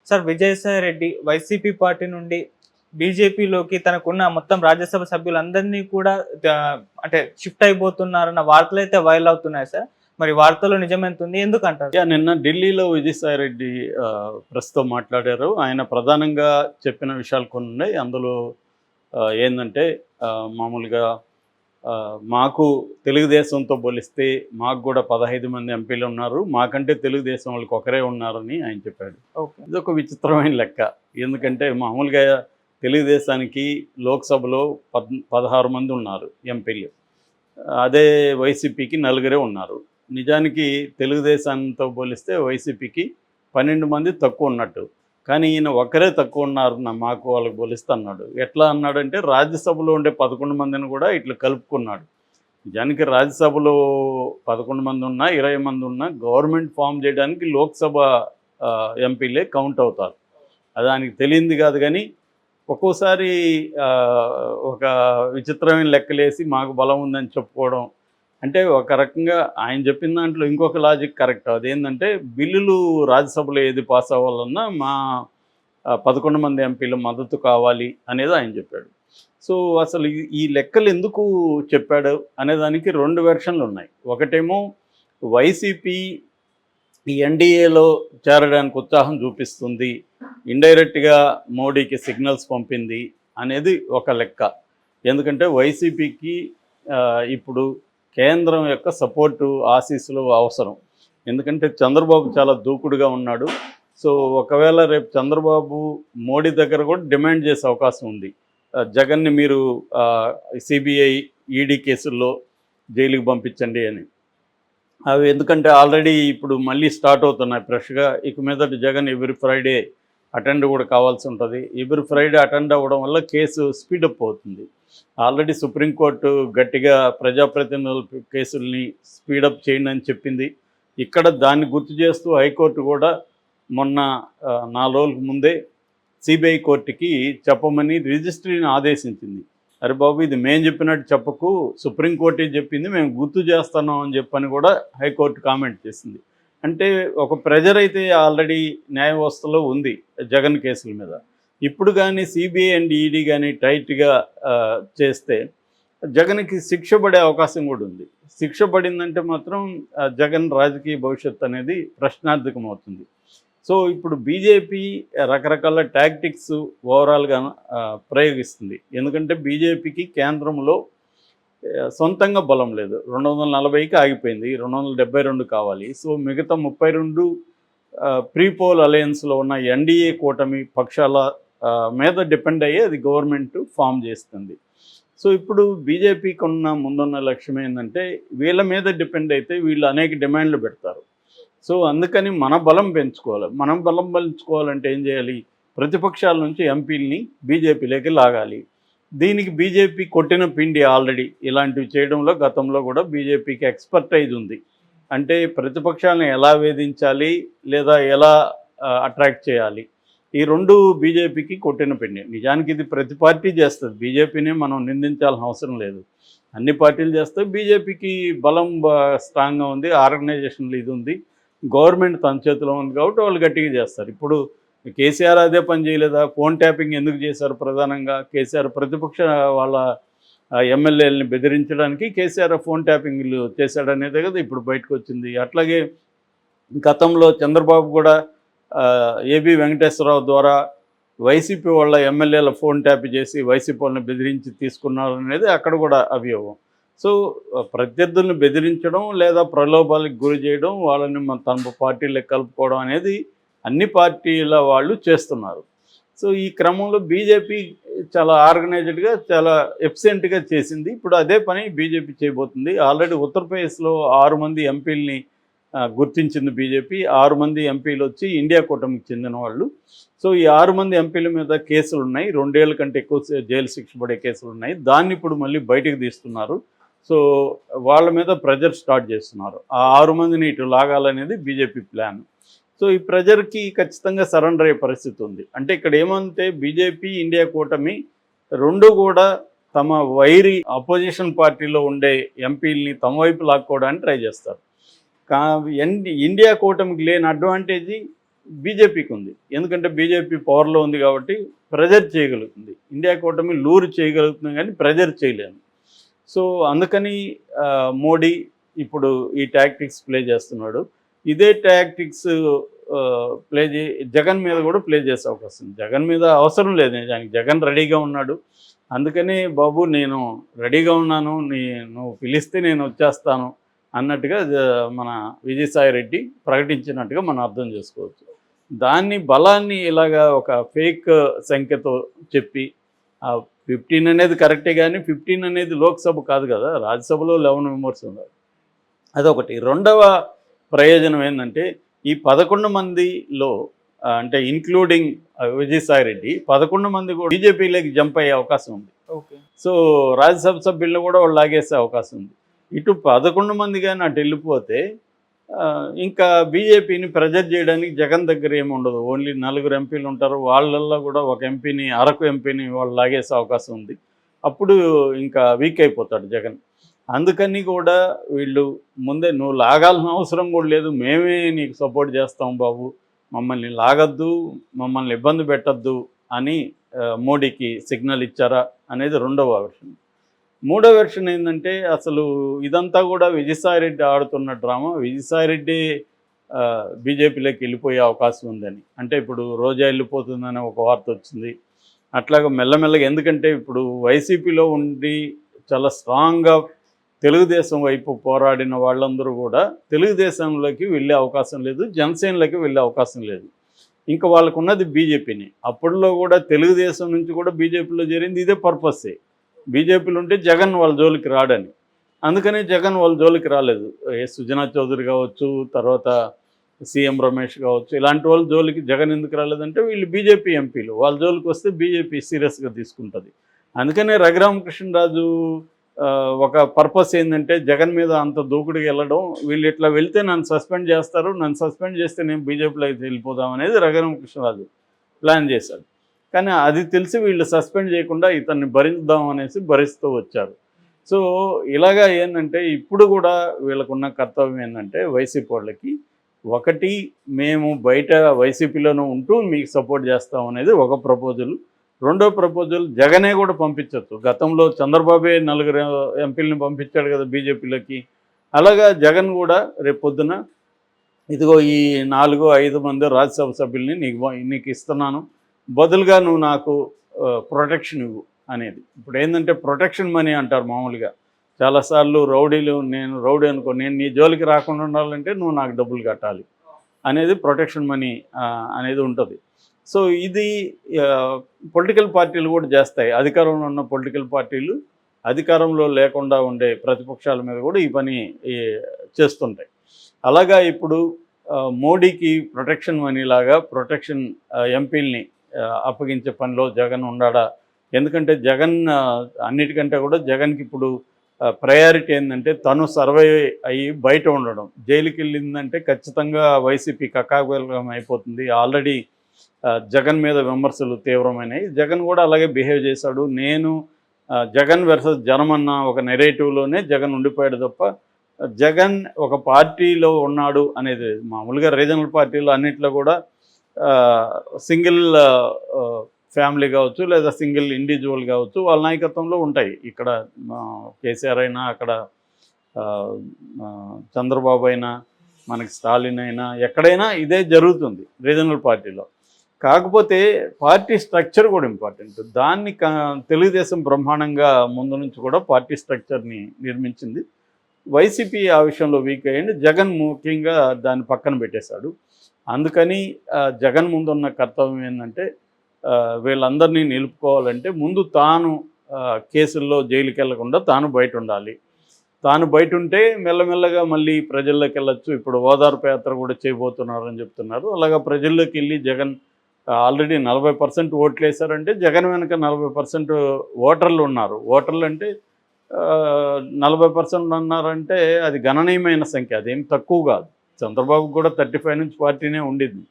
Sir Vijayasai Reddy YCP party నుండి బీజేపీలోకి తనకున్న మొత్తం రాజ్యసభ సభ్యులందరినీ కూడా అంటే షిఫ్ట్ అయిపోతున్నారన్న వార్తలైతే వైరల్ అవుతున్నాయి సార్. మరి వార్తలో నిజమెంత ఉంది? ఎందుకంటారు? నిన్న ఢిల్లీలో విజయసాయి రెడ్డి ప్రెస్‌తో మాట్లాడారు. ఆయన ప్రధానంగా చెప్పిన విషయాలు కొన్ని ఉన్నాయి. అందులో ఏందంటే మామూలుగా మాకు తెలుగుదేశంతో పోలిస్తే మాకు కూడా 15 మంది ఎంపీలు ఉన్నారు. మాకంటే తెలుగుదేశం వాళ్ళకి ఒకరే ఉన్నారని ఆయన చెప్పాడు. ఓకే. ఇదొక విచిత్రమైన లెక్క. ఎందుకంటే మామూలుగా తెలుగుదేశానికి లోక్సభలో 16 మంది ఉన్నారు ఎంపీలు. అదే వైసీపీకి 4 ఉన్నారు. నిజానికి తెలుగుదేశంతో పోలిస్తే వైసీపీకి 12 మంది తక్కువ ఉన్నట్టు. కానీ ఈయన ఒకరే తక్కువ ఉన్నారు మాకు వాళ్ళకి పోలిస్తే అన్నాడు. ఎట్లా అన్నాడంటే రాజ్యసభలో ఉండే 11 మందిని కూడా ఇట్లా కలుపుకున్నాడు. నిజానికి రాజ్యసభలో 11 మంది ఉన్నా 20 మంది ఉన్నా గవర్నమెంట్ ఫామ్ చేయడానికి లోక్సభ ఎంపీలే కౌంట్ అవుతారు. అది ఆయనకి తెలియంది కాదు. కానీ ఒక్కోసారి ఒక విచిత్రమైన లెక్కలేసి మాకు బలం ఉందని చెప్పుకోవడం అంటే ఒక రకంగా ఆయన చెప్పిన దాంట్లో ఇంకొక లాజిక్ కరెక్ట్. అదేంటంటే బిల్లులు రాజ్యసభలో ఏది పాస్ అవ్వాలన్నా మా 11 మంది ఎంపీల మద్దతు కావాలి అనేది ఆయన చెప్పాడు. సో అసలు ఈ లెక్కలు ఎందుకు చెప్పాడు అనేదానికి 2 వెర్షన్లు ఉన్నాయి. ఒకటేమో వైసీపీ ఈ ఎన్డీఏలో చేరడానికి ఉత్సాహం చూపిస్తుంది, ఇండైరెక్ట్గా మోడీకి సిగ్నల్స్ పంపింది అనేది ఒక లెక్క. ఎందుకంటే వైసీపీకి ఇప్పుడు కేంద్రం యొక్క సపోర్టు ఆశీస్సులు అవసరం. ఎందుకంటే చంద్రబాబు చాలా దూకుడుగా ఉన్నాడు. సో ఒకవేళ రేపు చంద్రబాబు మోడీ దగ్గర కూడా డిమాండ్ చేసే అవకాశం ఉంది. జగన్ని మీరు సిబిఐ ఈడీ కేసుల్లో జైలుకి పంపించండి అని. అవి ఎందుకంటే ఆల్రెడీ ఇప్పుడు మళ్ళీ స్టార్ట్ అవుతున్నాయి ఫ్రెష్గా. ఇక మీదట జగన్ ఎవ్రీ ఫ్రైడే అటెండ్ కూడా కావాల్సి ఉంటుంది. ఎవ్రీ ఫ్రైడే అటెండ్ అవ్వడం వల్ల కేసు స్పీడప్ అవుతుంది. ఆల్రెడీ సుప్రీంకోర్టు గట్టిగా ప్రజాప్రతినిధుల కేసుల్ని స్పీడప్ చేయండి అని చెప్పింది. ఇక్కడ దాన్ని గుర్తు చేస్తూ హైకోర్టు కూడా మొన్న 4 రోజులకు ముందే సిబిఐ కోర్టుకి చెప్పమని రిజిస్ట్రీని ఆదేశించింది. అరే బాబు, ఇది మేము చెప్పినట్టు చెప్పకు, సుప్రీంకోర్టే చెప్పింది, మేము గుర్తు చేస్తున్నాం అని చెప్పని కూడా హైకోర్టు కామెంట్ చేసింది. అంటే ఒక ప్రెజర్ అయితే ఆల్రెడీ న్యాయ వ్యవస్థలో ఉంది జగన్ కేసుల మీద. ఇప్పుడు కానీ సిబిఐ అండ్ ఈడీ కానీ టైట్గా చేస్తే జగన్కి శిక్ష పడే అవకాశం కూడా ఉంది. శిక్ష పడిందంటే మాత్రం జగన్ రాజకీయ భవిష్యత్తు అనేది ప్రశ్నార్థకం అవుతుంది. సో ఇప్పుడు బీజేపీ రకరకాల టాక్టిక్స్ ఓవరాల్గా ప్రయోగిస్తుంది. ఎందుకంటే బీజేపీకి కేంద్రంలో సొంతంగా బలం లేదు. 240కి ఆగిపోయింది, 272 కావాలి. సో మిగతా 32 ప్రీపోల్ అలయన్స్లో ఉన్న ఎన్డీఏ కూటమి పక్షాల మీద డిపెండ్ అయ్యి అది గవర్నమెంట్ ఫామ్ చేస్తుంది. సో ఇప్పుడు బీజేపీకి ముందున్న లక్ష్యం ఏంటంటే వీళ్ళ మీద డిపెండ్ అయితే వీళ్ళు అనేక డిమాండ్లు పెడతారు. సో అందుకని మన బలం పెంచుకోవాలి. మనం బలం పెంచుకోవాలంటే ఏం చేయాలి? ప్రతిపక్షాల నుంచి ఎంపీలని బీజేపీలోకి లాగాలి. దీనికి బీజేపీ కొట్టిన పిండి ఆల్రెడీ ఇలాంటివి చేయడంలో గతంలో కూడా బీజేపీకి ఎక్స్పర్టైజ్ ఉంది. అంటే ప్రతిపక్షాలను ఎలా వేధించాలి లేదా ఎలా అట్రాక్ట్ చేయాలి, ఈ 2 బీజేపీకి కొట్టిన పిండి. నిజానికి ఇది ప్రతి పార్టీ చేస్తుంది. బీజేపీనే మనం నిందించాల్సిన అవసరం లేదు, అన్ని పార్టీలు చేస్తాయి. బీజేపీకి బలం స్ట్రాంగ్గా ఉంది, ఆర్గనైజేషన్లు ఇది ఉంది, గవర్నమెంట్ తన చేతిలో ఉంది కాబట్టి వాళ్ళు గట్టిగా చేస్తారు. ఇప్పుడు కేసీఆర్ అదే పని చేయలేదా? ఫోన్ ట్యాపింగ్ ఎందుకు చేశారు? ప్రధానంగా కేసీఆర్ ప్రతిపక్ష వాళ్ళ ఎమ్మెల్యేలని బెదిరించడానికి కేసీఆర్ ఫోన్ ట్యాపింగ్లు చేశాడనేదే కదా ఇప్పుడు బయటకు వచ్చింది. అట్లాగే గతంలో చంద్రబాబు కూడా ఏబి వెంకటేశ్వరరావు ద్వారా వైసీపీ వాళ్ళ ఎమ్మెల్యేల ఫోన్ ట్యాప్ చేసి వైసీపీ వాళ్ళని బెదిరించి తీసుకున్నారు అనేది అక్కడ కూడా అభియోగం. సో ప్రత్యర్థులను బెదిరించడం లేదా ప్రలోభాలకు గురి చేయడం, వాళ్ళని తమ పార్టీలకు కలుపుకోవడం అనేది అన్ని పార్టీల వాళ్ళు చేస్తున్నారు. సో ఈ క్రమంలో బీజేపీ చాలా ఆర్గనైజ్డ్గా చాలా ఎఫిషియెంట్గా చేసింది. ఇప్పుడు అదే పని బీజేపీ చేయబోతుంది. ఆల్రెడీ ఉత్తరప్రదేశ్లో 6 మంది ఎంపీలని గుర్తించింది బీజేపీ. 6 మంది ఎంపీలు వచ్చి ఇండియా కూటమికి చెందిన వాళ్ళు. సో ఈ 6 మంది ఎంపీల మీద కేసులు ఉన్నాయి, 2 ఏళ్ల కంటే ఎక్కువ జైలు శిక్ష పడే కేసులు ఉన్నాయి. దాన్ని ఇప్పుడు మళ్ళీ బయటకు తీస్తున్నారు. సో వాళ్ళ మీద ప్రెజర్ స్టార్ట్ చేస్తున్నారు. ఆ 6 మందిని ఇటు లాగాలనేది బీజేపీ ప్లాన్. సో ఈ ప్రెజర్కి ఖచ్చితంగా సరెండర్ అయ్యే పరిస్థితి ఉంది. అంటే ఇక్కడ ఏమంటే బీజేపీ ఇండియా కూటమి 2 కూడా తమ వైరి అపోజిషన్ పార్టీలో ఉండే ఎంపీలని తమ వైపు లాక్కోవడానికి ట్రై చేస్తారు. ఇండియా కూటమికి లేని అడ్వాంటేజీ బీజేపీకి ఉంది. ఎందుకంటే బీజేపీ పవర్లో ఉంది కాబట్టి ప్రెజర్ చేయగలుగుతుంది. ఇండియా కూటమి లూరు చేయగలుగుతుంది కానీ ప్రెజర్ చేయలేదు. సో అందుకని మోడీ ఇప్పుడు ఈ టాక్టిక్స్ ప్లే చేస్తున్నాడు. ఇదే టాక్టిక్స్ జగన్ మీద కూడా ప్లే చేసే అవకాశం ఉంది. జగన్ మీద అవసరం లేదు నిజానికి, జగన్ రెడీగా ఉన్నాడు. అందుకని బాబు నేను రెడీగా ఉన్నాను, నువ్వు పిలిస్తే నేను వచ్చేస్తాను అన్నట్టుగా మన విజయసాయి రెడ్డి ప్రకటించినట్టుగా మనం అర్థం చేసుకోవచ్చు. దాన్ని బలాన్ని ఇలాగా ఒక ఫేక్ సంఖ్యతో చెప్పి 15 అనేది కరెక్టే, కానీ 15 అనేది లోక్సభ కాదు కదా, రాజ్యసభలో 11 మెంబర్స్ ఉన్నారు. అదొకటి. రెండవ ప్రయోజనం ఏంటంటే ఈ 11 మందిలో అంటే ఇంక్లూడింగ్ విజయసాయి రెడ్డి 11 మంది కూడా బీజేపీలోకి జంప్ అయ్యే అవకాశం ఉంది. ఓకే. సో రాజ్యసభ సభ్యులను కూడా వాళ్ళు లాగేసే అవకాశం ఉంది. ఇటు 11 మంది కానీ అటు వెళ్ళిపోతే ఇంకా బీజేపీని ప్రెజర్ చేయడానికి జగన్ దగ్గర ఏమి ఉండదు. ఓన్లీ 4 ఎంపీలు ఉంటారు. వాళ్ళల్లో కూడా ఒక ఎంపీని, అరకు ఎంపీని వాళ్ళు లాగేసే అవకాశం ఉంది. అప్పుడు ఇంకా వీక్ అయిపోతాడు జగన్. అందుకని కూడా వీళ్ళు ముందే నువ్వు లాగాల్సిన అవసరం కూడా లేదు, మేమే నీకు సపోర్ట్ చేస్తాం బాబు, మమ్మల్ని లాగద్దు, మమ్మల్ని ఇబ్బంది పెట్టద్దు అని మోడీకి సిగ్నల్ ఇచ్చారా అనేది రెండవ వెర్షన్. మూడో వెర్షన్ ఏంటంటే అసలు ఇదంతా కూడా విజయసాయిరెడ్డి ఆడుతున్న డ్రామా. విజయసాయిరెడ్డి బీజేపీలోకి వెళ్ళిపోయే అవకాశం ఉందని, అంటే ఇప్పుడు రోజా వెళ్ళిపోతుందని ఒక వార్త వచ్చింది. అట్లాగా మెల్లమెల్లగా, ఎందుకంటే ఇప్పుడు వైసీపీలో ఉండి చాలా స్ట్రాంగ్గా తెలుగుదేశం వైపు పోరాడిన వాళ్ళందరూ కూడా తెలుగుదేశంలోకి వెళ్ళే అవకాశం లేదు, జనసేనలోకి వెళ్ళే అవకాశం లేదు. ఇంకా వాళ్ళకు ఉన్నది బీజేపీని. అప్పట్లో కూడా తెలుగుదేశం నుంచి కూడా బీజేపీలో చేరింది ఇదే పర్పస్సే. బీజేపీలో ఉంటే జగన్ వాళ్ళ జోలికి రాడని. అందుకనే జగన్ వాళ్ళ జోలికి రాలేదు. సుజనా చౌదరి కావచ్చు, తర్వాత సీఎం రమేష్ కావచ్చు, ఇలాంటి వాళ్ళ జోలికి జగన్ ఎందుకు రాలేదంటే వీళ్ళు బీజేపీ ఎంపీలు, వాళ్ళ జోలికి వస్తే బీజేపీ సీరియస్గా తీసుకుంటుంది. అందుకనే రఘురామకృష్ణరాజు ఒక పర్పస్ ఏంటంటే జగన్ మీద అంత దూకుడుగా వెళ్ళడం, వీళ్ళు ఇట్లా వెళ్తే నన్ను సస్పెండ్ చేస్తారు, నన్ను సస్పెండ్ చేస్తే నేను బీజేపీలోకి వెళ్ళిపోదాం అనేది రఘురామకృష్ణరాజు ప్లాన్ చేశాడు. కానీ అది తెలిసి వీళ్ళు సస్పెండ్ చేయకుండా ఇతన్ని భరిద్దాం అనేసి భరిస్తూ వచ్చారు. సో ఇలాగా ఏంటంటే ఇప్పుడు కూడా వీళ్ళకున్న కర్తవ్యం ఏంటంటే వైసీపీ వాళ్ళకి, ఒకటి మేము బయట వైసీపీలోనూ ఉంటూ మీకు సపోర్ట్ చేస్తాం అనేది ఒక ప్రపోజల్. రెండో ప్రపోజల్ జగనే కూడా పంపించవచ్చు. గతంలో చంద్రబాబే 4 ఎంపీలని పంపించాడు కదా బీజేపీలోకి. అలాగా జగన్ కూడా రేపు పొద్దున ఇదిగో ఈ 4-5 మంది రాజ్యసభ సభ్యుల్ని నీకు ఇస్తున్నాను, బదులుగా నువ్వు నాకు ప్రొటెక్షన్ ఇవ్వు అనేది. ఇప్పుడు ఏంటంటే ప్రొటెక్షన్ మనీ అంటారు మామూలుగా. చాలాసార్లు రౌడీలు, నేను రౌడీ అనుకో, నేను నీ జోలికి రాకుండా ఉండాలంటే నువ్వు నాకు డబ్బులు కట్టాలి అనేది ప్రొటెక్షన్ మనీ అనేది ఉంటుంది. సో ఇది పొలిటికల్ పార్టీలు కూడా చేస్తాయి. అధికారంలో ఉన్న పొలిటికల్ పార్టీలు అధికారంలో లేకుండా ఉండే ప్రతిపక్షాల మీద కూడా ఈ పని చేస్తుంటాయి. అలాగా ఇప్పుడు మోడీకి ప్రొటెక్షన్ మనీలాగా ప్రొటెక్షన్ ఎంపీల్ని అప్పగించే పనిలో జగన్ ఉన్నాడా? ఎందుకంటే జగన్ అన్నిటికంటే కూడా జగన్కి ఇప్పుడు ప్రయారిటీ ఏంటంటే తను సర్వే అయ్యి బయట ఉండడం. జైలుకి వెళ్ళిందంటే ఖచ్చితంగా వైసీపీ కకావికలం అయిపోతుంది. ఆల్రెడీ జగన్ మీద విమర్శలు తీవ్రమైనవి. జగన్ కూడా అలాగే బిహేవ్ చేశాడు. నేను జగన్ వర్సెస్ జనం అన్న ఒక నెరేటివ్లోనే జగన్ ఉండిపోయాడు తప్ప జగన్ ఒక పార్టీలో ఉన్నాడు అనేది మామూలుగా రీజనల్ పార్టీలు అన్నింటిలో కూడా సింగిల్ ఫ్యామిలీ కావచ్చు, లేదా సింగిల్ ఇండివిజువల్ కావచ్చు, వాళ్ళ నాయకత్వంలో ఉంటాయి. ఇక్కడ కేసీఆర్ అయినా, అక్కడ చంద్రబాబు అయినా, మనకి స్టాలిన్ అయినా, ఎక్కడైనా ఇదే జరుగుతుంది రీజనల్ పార్టీలో. కాకపోతే పార్టీ స్ట్రక్చర్ కూడా ఇంపార్టెంట్. దాన్ని తెలుగుదేశం బ్రహ్మాండంగా ముందు నుంచి కూడా పార్టీ స్ట్రక్చర్ని నిర్మించింది. వైసీపీ ఆ విషయంలో వీక్ అయ్యింది. జగన్ ముఖ్యంగా దాన్ని పక్కన పెట్టేశాడు. అందుకని జగన్ ముందున్న కర్తవ్యం ఏంటంటే వీళ్ళందరినీ నిలుపుకోవాలంటే ముందు తాను కేసుల్లో జైలుకి వెళ్లకుండా తాను బయట ఉండాలి. తాను బయట ఉంటే మెల్లమెల్లగా మళ్ళీ ప్రజల్లోకి వెళ్ళొచ్చు. ఇప్పుడు ఓదార్పు యాత్ర కూడా చేయబోతున్నారని చెప్తున్నారు. అలాగా ప్రజల్లోకి వెళ్ళి జగన్ ఆల్రెడీ 40% ఓట్లు వేశారంటే జగన్ వెనక 40% ఓటర్లు ఉన్నారు. ఓటర్లు అంటే 40% అన్నారంటే అది గణనీయమైన సంఖ్య, అదేం తక్కువ కాదు. చంద్రబాబు కూడా 35 నుంచి పార్టీనే ఉండింది.